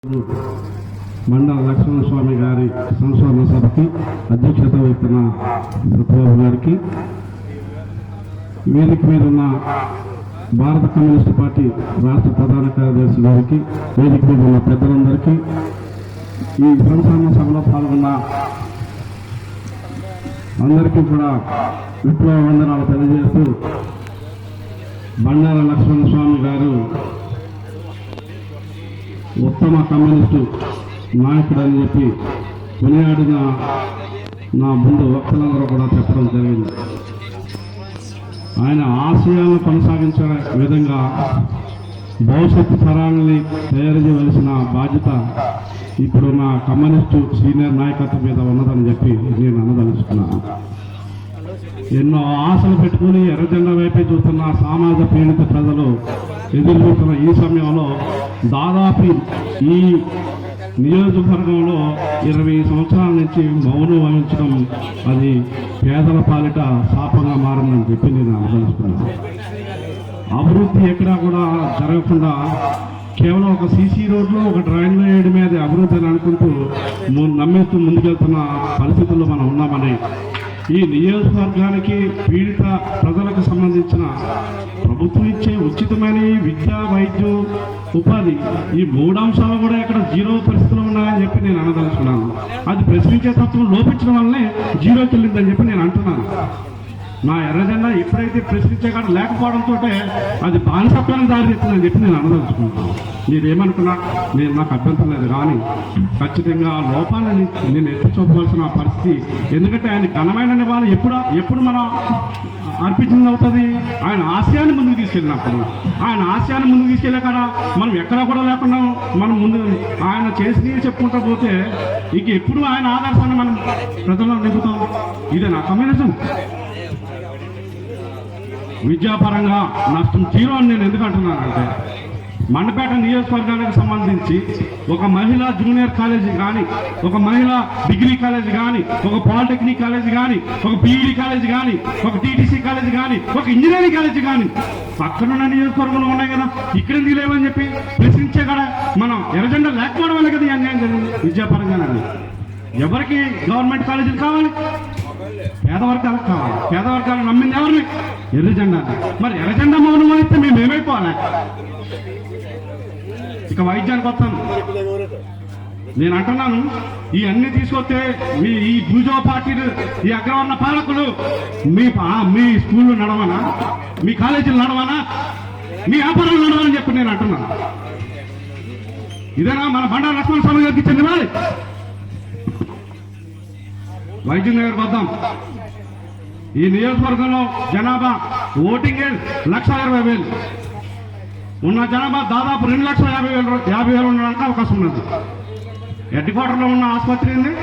మండల లక్ష్మణస్వామి గారి సంస్మరణ సభకి అధ్యక్షత వహిస్తున్న సత్యబాబు గారికి, వేదిక మీద ఉన్న భారత కమ్యూనిస్టు పార్టీ రాష్ట్ర ప్రధాన కార్యదర్శి గారికి, వేదిక మీద ఉన్న పెద్దలందరికీ, ఈ సంస్మరణ సభలో పాల్గొన్న అందరికీ కూడా విప్లవ వందనాలు తెలియజేస్తూ, బండార లక్ష్మణస్వామి గారు ఉత్తమ కమ్యూనిస్టు నాయకుడు అని చెప్పి కొనియాడిన నా ముందు వక్తలందరూ కూడా చెప్పడం జరిగింది. ఆయన ఆశయాలను కొనసాగించే విధంగా భవిష్యత్తు తరాలని తయారు చేయవలసిన బాధ్యత ఇప్పుడున్న కమ్యూనిస్టు సీనియర్ నాయకత్వం మీద ఉన్నదని చెప్పి నేను అనదలుచుకున్నాను. ఎన్నో ఆశలు పెట్టుకుని ఎర్రజెండా వైపే చూస్తున్న సమాజ పీడిత ప్రజలు ఎదురు చూస్తున్న ఈ సమయంలో దాదాపు ఈ నియోజకవర్గంలో 20 సంవత్సరాల నుంచి మౌనం వహించడం అది పేదల పాలిట శాపంగా మారిందని చెప్పి నేను అనుభవిస్తున్నాను. అభివృద్ధి ఎక్కడా కూడా జరగకుండా కేవలం ఒక సీసీ రోడ్లో ఒక డ్రైన్లో వేయడం మీద అభివృద్ధి అని అనుకుంటూ నమ్మేస్తూ ముందుకెళ్తున్న పరిస్థితుల్లో మనం ఉన్నామని, ఈ నియోజకవర్గానికి పీడిత ప్రజలకు సంబంధించిన ప్రభుత్వం ఇచ్చే ఉచితమైన విద్య, వైద్యం, ఉపాధి, ఈ 3 అంశాలు కూడా ఇక్కడ జీరో పరిస్థితులు ఉన్నాయని చెప్పి నేను అనదలుచుకున్నాను. అది ప్రశ్నించే తత్వం లోపించడం వల్లనే జీరోకి వెళ్ళిందని చెప్పి నేను అంటున్నాను. నా ఎర్రజెండా ఎప్పుడైతే ప్రశ్నించే కాడ లేకపోవడంతో అది బానిసత్వానికి దారితీస్తుందని చెప్పి నేను అనదలుచుకుంటున్నాను. మీరేమనుకున్నా నేను నాకు అభ్యంతరం లేదు, కానీ ఖచ్చితంగా ఆ లోపాలని నేను ఎత్తి చూపవలసిన పరిస్థితి. ఎందుకంటే ఆయన ఘనమైన నివాళి ఎప్పుడు మనం అర్పించింది అవుతుంది. ఆయన ఆశయాన్ని ముందుకు తీసుకెళ్ళినప్పుడు, ఆయన ఆశయాన్ని ముందుకు తీసుకెళ్ళే కాడ మనం ఎక్కడా కూడా లేకుండా మనం ముందు ఆయన చేసి చెప్పుకుంటూ పోతే ఇక ఎప్పుడు ఆయన ఆదర్శాన్ని మనం ప్రజల్లో నింపుతాం. ఇదే నా కమ్యూనిజం. విద్యాపరంగా నష్టం జీరో అని నేను ఎందుకు అంటున్నానంటే, మండపేట నియోజకవర్గానికి సంబంధించి ఒక మహిళా జూనియర్ కాలేజీ కానీ, ఒక మహిళా డిగ్రీ కాలేజీ కానీ, ఒక పాలిటెక్నిక్ కాలేజీ కానీ, ఒక బీఈడీ కాలేజీ కానీ, ఒక టీటీసీ కాలేజీ కానీ, ఒక ఇంజనీరింగ్ కాలేజీ కానీ పక్కనున్న నియోజకవర్గంలో ఉన్నాయి కదా, ఇక్కడ ఎందుకు లేవని చెప్పి ప్రశ్నించే కదా మనం ఎర్రజెండా లేకపోవడం వల్ల కదా ఈ అన్యాయం జరిగింది. విద్యాపరంగానండి ఎవరికి గవర్నమెంట్ కాలేజీలు కావాలి? పేదవర్గాలకు కావాలి. పేదవర్గాలు నమ్మింది ఎవరిని? ఎర్రజెండా. మరి ఎర్రజెండా మౌనం అయితే మేము ఏమైపోవాలి? ఇక వైద్యానికి వస్తాను. నేను అంటున్నాను, ఈ అన్ని తీసుకొస్తే ఈ భూజో పార్టీలు, ఈ అగ్రవర్ణ పాలకులు మీ స్కూళ్ళు నడవనా, మీ కాలేజీలు నడవనా, మీ వ్యాపారాలు నడవని చెప్పి నేను అంటున్నాను. ఇదేనా మన బండారు లక్ష్మణస్వామి గారికి ఇచ్చింది? మరి వైద్యం దగ్గరకు వద్దాం. ఈ నియోజకవర్గంలో జనాభా ఓటింగ్ 1,20,000 ఉన్న జనాభా దాదాపు 2,50,000 ఉండడానికి అవకాశం ఉన్నది. హెడ్ క్వార్టర్లో ఉన్న ఆసుపత్రి ఏంది?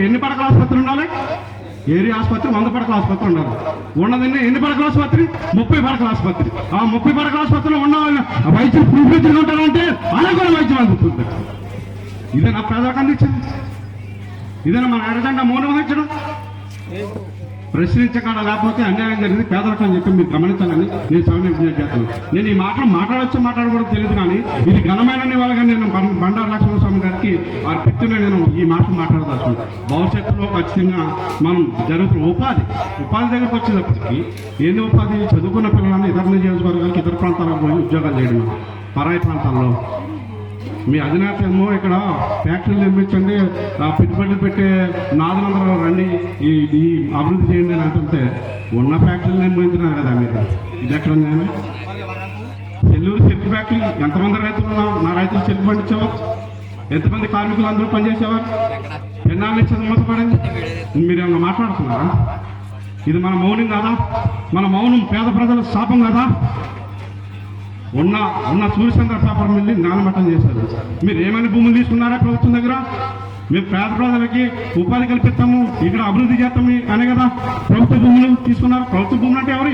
ఎన్ని పడకల ఆసుపత్రి ఉండాలి? ఏరియా ఆసుపత్రి 100 పడకల ఆసుపత్రి ఉండాలి. ఉన్నది ఎన్ని పడకల ఆసుపత్రి? 30 పడకల ఆసుపత్రి. ఆ 30 పడకల ఆసుపత్రిలో ఉన్న వైద్యం పూర్తిగా ఉంటారంటే అలా కూడా వైద్యం అందుతుంది. ఇదే నా పేదలకు అందించింది. ఇదేనా మన ఎర్రజెండా మౌనం వహించడం? ప్రశ్నించకాడ లేకపోతే అన్యాయం జరిగింది పేదలకు అని చెప్పి మీరు గమనించాలని నేను సభని విజ్ఞప్తి చేస్తాను. నేను ఈ మాటలు మాట్లాడకూడదు తెలియదు, కానీ ఇది ఘనమైన నివాళిగా నేను బండారు లక్ష్మణస్వామి గారికి వారి పిచ్చిలో నేను ఈ మాటలు మాట్లాడదాల్సింది. భవిష్యత్తులో ఖచ్చితంగా మనం జరుగుతున్న ఉపాధి దగ్గరకు వచ్చేటప్పటికి ఏంది ఉపాధి? చదువుకున్న పిల్లలని ఇతర నియోజకవర్గాలకు, ఇతర ప్రాంతాలకు పోయి ఉద్యోగాలు చేయడం. పరాయి ప్రాంతాల్లో మీ అధినేత ఏమో ఇక్కడ ఫ్యాక్టరీలు నిర్మించండి, పెట్టుబడులు పెట్టే నాదులందరూ రండి, ఈ అభివృద్ధి చేయండి అని అంటుంటే ఉన్న ఫ్యాక్టరీలు నిర్మించినారు కదా మీరు. ఇది ఎక్కడ నేను చెల్లూరు చెరుకు ఫ్యాక్టరీ ఎంతమంది రైతులు నా రైతులు చెరుకు పండించేవారు? ఎంతమంది కార్మికులు అందరూ పనిచేసేవారు? ఎన్నాళ్ళ నుంచి మూతపడింది? మీరు ఏమన్నా మాట్లాడుతున్నారా? ఇది మన మౌనం కదా? మన మౌనం పేద ప్రజల శాపం కదా? ఉన్న సూర్యచంద్ర పేపర్ మిల్లి నానమట్టం చేశారు. మీరు ఏమైనా భూములు తీసుకున్నారా ప్రభుత్వం దగ్గర? మేము పేద ప్రజలకి ఉపాధి కల్పిస్తాము, ఇక్కడ అభివృద్ధి చేస్తాము అనే కదా ప్రభుత్వ భూములు తీసుకున్నారు. ప్రభుత్వ భూములు అంటే ఎవరు?